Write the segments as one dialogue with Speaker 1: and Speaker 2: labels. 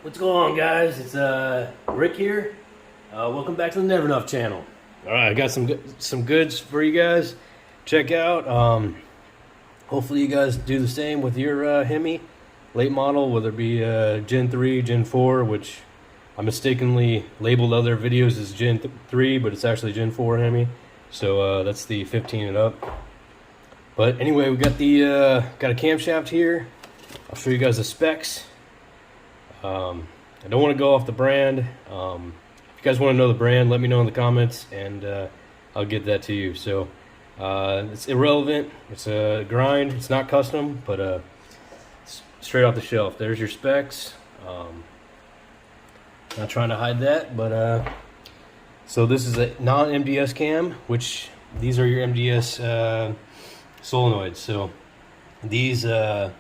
Speaker 1: What's going on, guys? It's Rick here. Welcome back to the Never Enough channel. All right, I got some goods for you guys. Check out. Hopefully, you guys do the same with your Hemi late model, whether it be Gen 3, Gen 4, which I mistakenly labeled other videos as Gen 3, but it's actually Gen 4 Hemi. So that's the 15 and up. But anyway, we got the got a camshaft here. I'll show you guys the specs. I don't want to go off the brand. If you guys want to know the brand, let me know in the comments, and I'll get that to you. So it's irrelevant. It's a grind. It's not custom, but it's straight off the shelf. There's your specs. Not trying to hide that, but so this is a non-MDS cam, which these are your MDS solenoids. So these are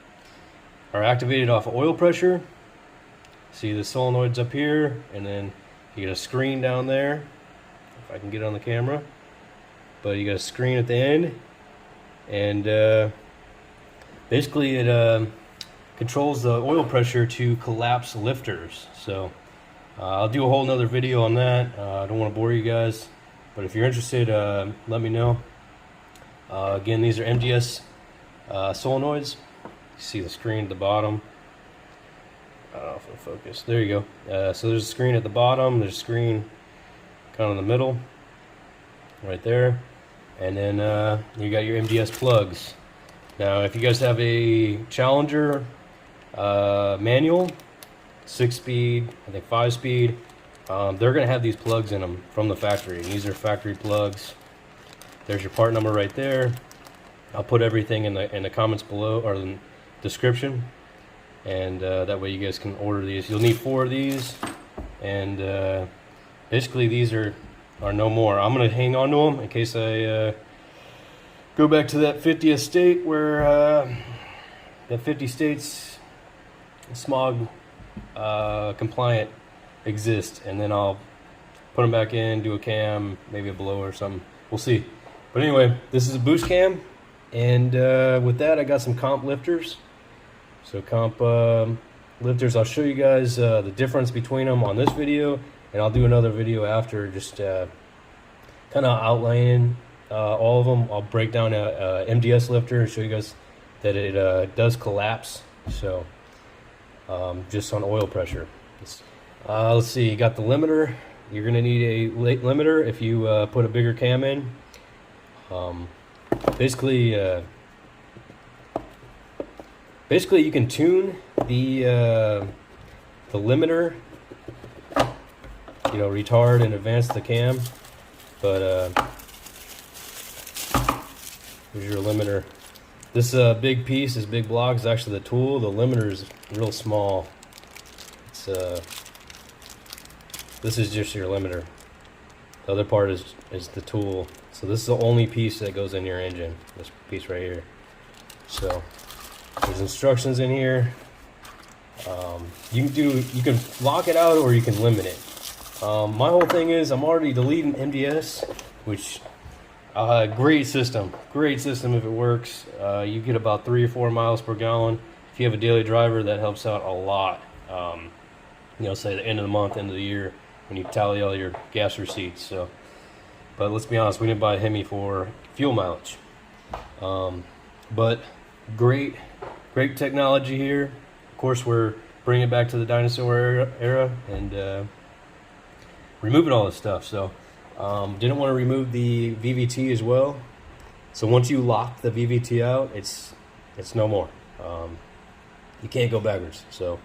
Speaker 1: activated off of oil pressure. See the solenoids up here, and then you get a screen down there, if I can get it on the camera. But you got a screen at the end, and basically it controls the oil pressure to collapse lifters. So I'll do a whole nother video on that. I don't want to bore you guys, but if you're interested, let me know. Again, these are MDS solenoids. You see the screen at the bottom. I don't know if it'll focus. There you go. So there's a screen at the bottom. There's a screen kind of in the middle, right there. And then you got your MDS plugs. Now, if you guys have a Challenger manual, 6-speed, I think 5-speed, they're going to have these plugs in them from the factory. And these are factory plugs. There's your part number right there. I'll put everything in the comments below, or the description. And that way you guys can order these. You'll need 4 of these, and basically these are no more. I'm gonna hang on to them in case I go back to that 50th state where that 50 states smog compliant exist, and then I'll put them back in, do a cam, maybe a blow or something. We'll see. But anyway, this is a boost cam, and with that I got some comp lifters. So comp lifters, I'll show you guys the difference between them on this video, and I'll do another video after, just kind of outlining all of them. I'll break down a MDS lifter and show you guys that it does collapse, so just on oil pressure. Let's see, you got the limiter. You're going to need a late limiter if you put a bigger cam in. Basically, you can tune the limiter, retard and advance the cam. But here's your limiter. This big piece, this big block, is actually the tool. The limiter is real small. It's this is just your limiter. The other part is the tool. So this is the only piece that goes in your engine. This piece right here. So there's instructions in here. You can lock it out, or you can limit it. My whole thing is I'm already deleting MDS, which great system if it works. You get about 3 or 4 miles per gallon. If you have a daily driver, that helps out a lot. Say the end of the month, end of the year, when you tally all your gas receipts. So, but let's be honest, we didn't buy a Hemi for fuel mileage. But great technology here. Of course, we're bringing it back to the dinosaur era and removing all this stuff. So didn't want to remove the VVT as well. So once you lock the VVT out, it's no more. You can't go backwards. So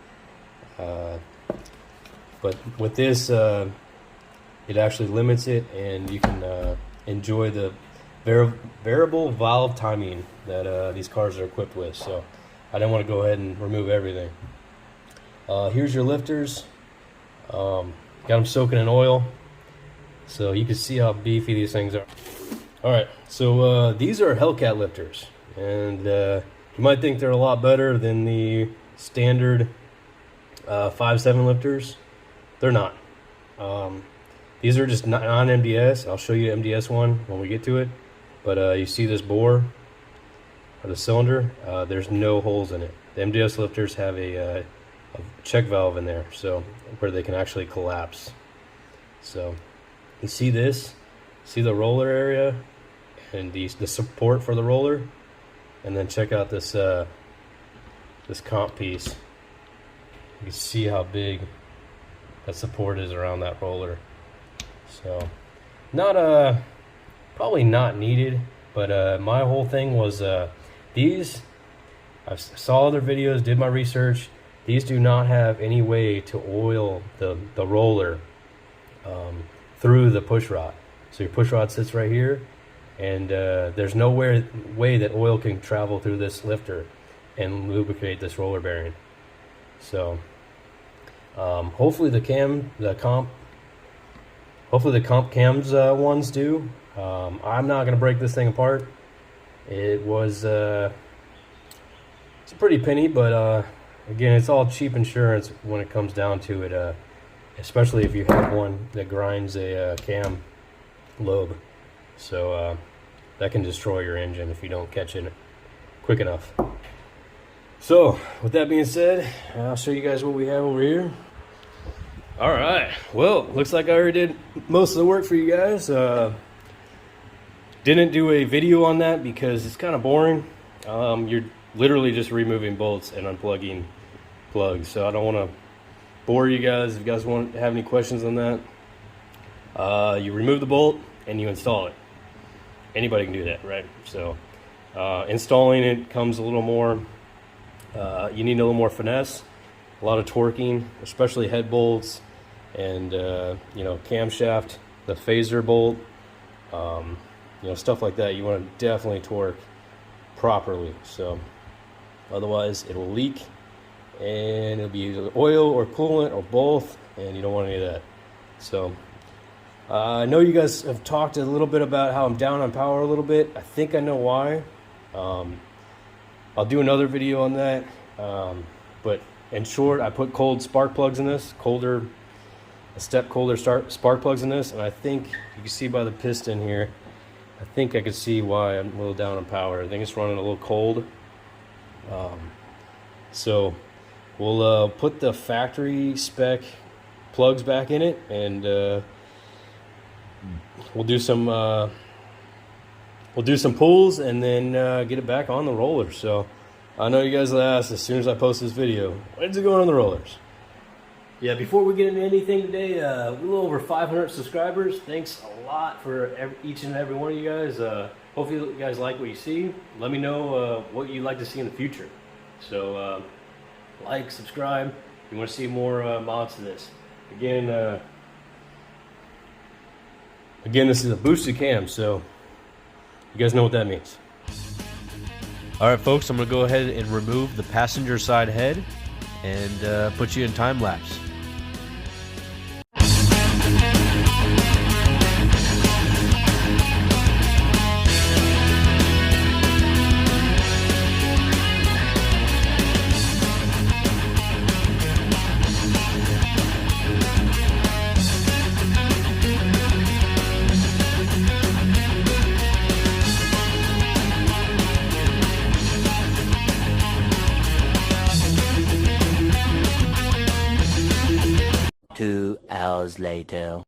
Speaker 1: but with this, it actually limits it, and you can enjoy the variable valve timing that these cars are equipped with. So I didn't want to go ahead and remove everything. Here's your lifters. Got them soaking in oil, so you can see how beefy these things are. Alright, so these are Hellcat lifters, and you might think they're a lot better than the standard 5.7 lifters. They're not. These are just non-MDS. I'll show you the MDS one when we get to it. But you see this bore, or the cylinder, there's no holes in it. The MDS lifters have a check valve in there, so where they can actually collapse. So you see this, see the roller area and the support for the roller, and then check out this this comp piece. You can see how big that support is around that roller. So not probably not needed, but my whole thing was these, I saw other videos, did my research. These do not have any way to oil the roller through the push rod. So your push rod sits right here, and there's no way that oil can travel through this lifter and lubricate this roller bearing. So hopefully the comp cams ones do. I'm not gonna break this thing apart. It was it's a pretty penny, but again, it's all cheap insurance when it comes down to it, especially if you have one that grinds a cam lobe. So that can destroy your engine if you don't catch it quick enough. So with that being said, I'll show you guys what we have over here. All right, well, looks like I already did most of the work for you guys. Didn't do a video on that because it's kind of boring. You're literally just removing bolts and unplugging plugs, so I don't want to bore you guys. If you guys have any questions on that, you remove the bolt and you install it. Anybody can do that, right? So installing it comes a little more, you need a little more finesse, a lot of torquing, especially head bolts and you know, camshaft, the phaser bolt, you know, stuff like that. You want to definitely torque properly, so otherwise it will leak and it'll be either oil or coolant or both, and you don't want any of that. So I know you guys have talked a little bit about how I'm down on power a little bit. I think I know why. I'll do another video on that, but in short, I put cold spark plugs in this, a step colder spark plugs in this, and I think you can see by the piston here, I think I could see why I'm a little down on power. I think it's running a little cold. So we'll put the factory spec plugs back in it, and we'll do some pulls and then get it back on the roller. So I know you guys will ask as soon as I post this video, when's it going on the rollers? Yeah, before we get into anything today, we're a little over 500 subscribers. Thanks a lot for each and every one of you guys. Hopefully you guys like what you see. Let me know what you'd like to see in the future. So like, subscribe if you want to see more mods to this. Again, this is a boosted cam, so you guys know what that means.
Speaker 2: All right, folks, I'm going to go ahead and remove the passenger side head and put you in time lapse.
Speaker 3: Two hours later.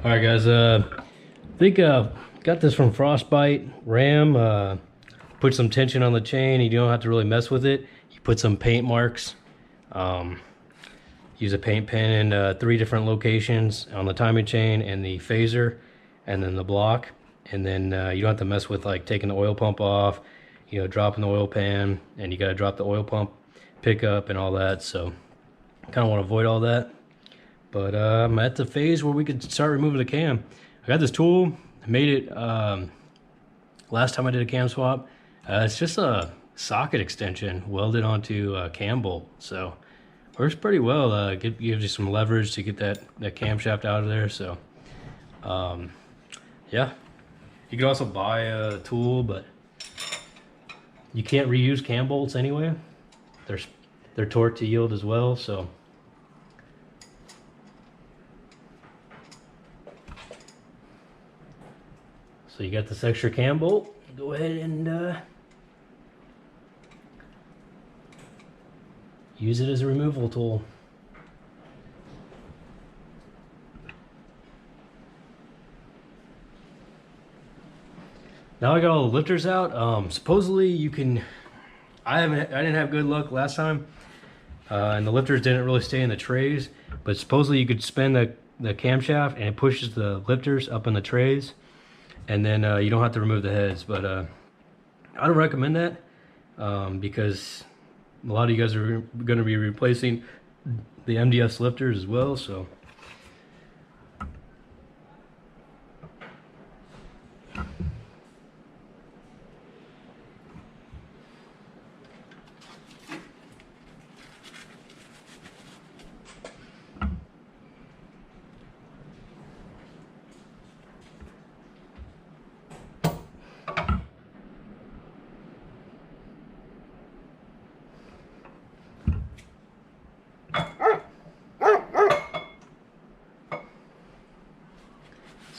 Speaker 1: All right, guys. I think got this from Frostbite Ram. Put some tension on the chain. You don't have to really mess with it. You put some paint marks. Use a paint pen in 3 different locations on the timing chain and the phaser, and then the block. And then you don't have to mess with like taking the oil pump off, you know, dropping the oil pan, and you got to drop the oil pump pickup and all that. So kind of want to avoid all that. But I'm at the phase where we could start removing the cam. I got this tool, I made it last time I did a cam swap. It's just a socket extension welded onto a cam bolt. So works pretty well. Gives you some leverage to get that camshaft out of there. So yeah, you can also buy a tool, but you can't reuse cam bolts anyway. They're torque to yield as well. So you got this extra cam bolt. Go ahead and use it as a removal tool. Now I got all the lifters out. Supposedly you can. I didn't have good luck last time, and the lifters didn't really stay in the trays. But supposedly you could spin the camshaft and it pushes the lifters up in the trays, and then you don't have to remove the heads. But I don't recommend that because a lot of you guys are going to be replacing the MDS lifters as well. So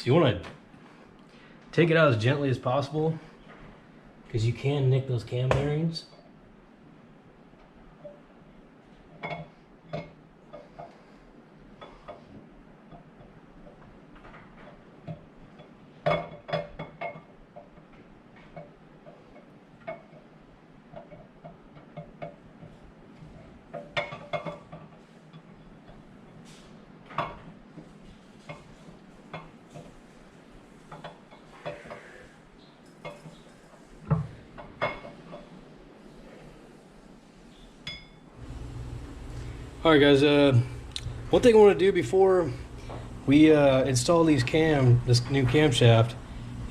Speaker 1: you want to take it out as gently as possible because you can nick those cam bearings. Alright guys, one thing I want to do before we install this new camshaft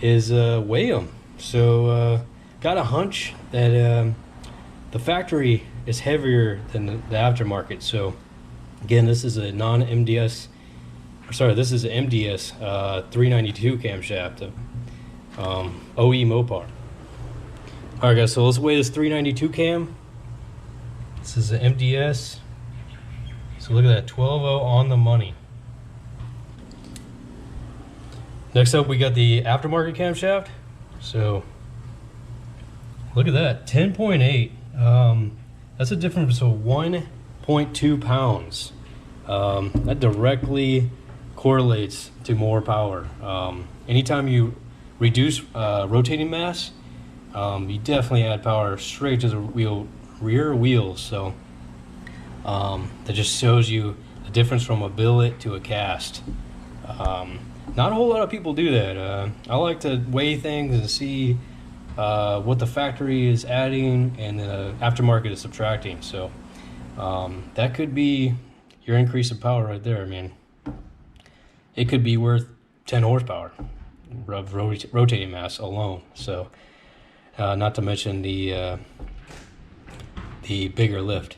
Speaker 1: is weigh them. So got a hunch that the factory is heavier than the aftermarket. So again, this is a non-MDS, sorry, this is an MDS 392 camshaft, OE Mopar. Alright guys, so let's weigh this 392 cam. This is an MDS. So look at that, 12.0 on the money. Next up, we got the aftermarket camshaft. So look at that, 10.8. That's a difference of 1.2 pounds. That directly correlates to more power. Anytime you reduce rotating mass, you definitely add power straight to the rear wheels. So that just shows you the difference from a billet to a cast. Not a whole lot of people do that. I like to weigh things and see what the factory is adding and the aftermarket is subtracting. So that could be your increase of power right there. I mean, it could be worth 10 horsepower of rotating mass alone. So not to mention the bigger lift.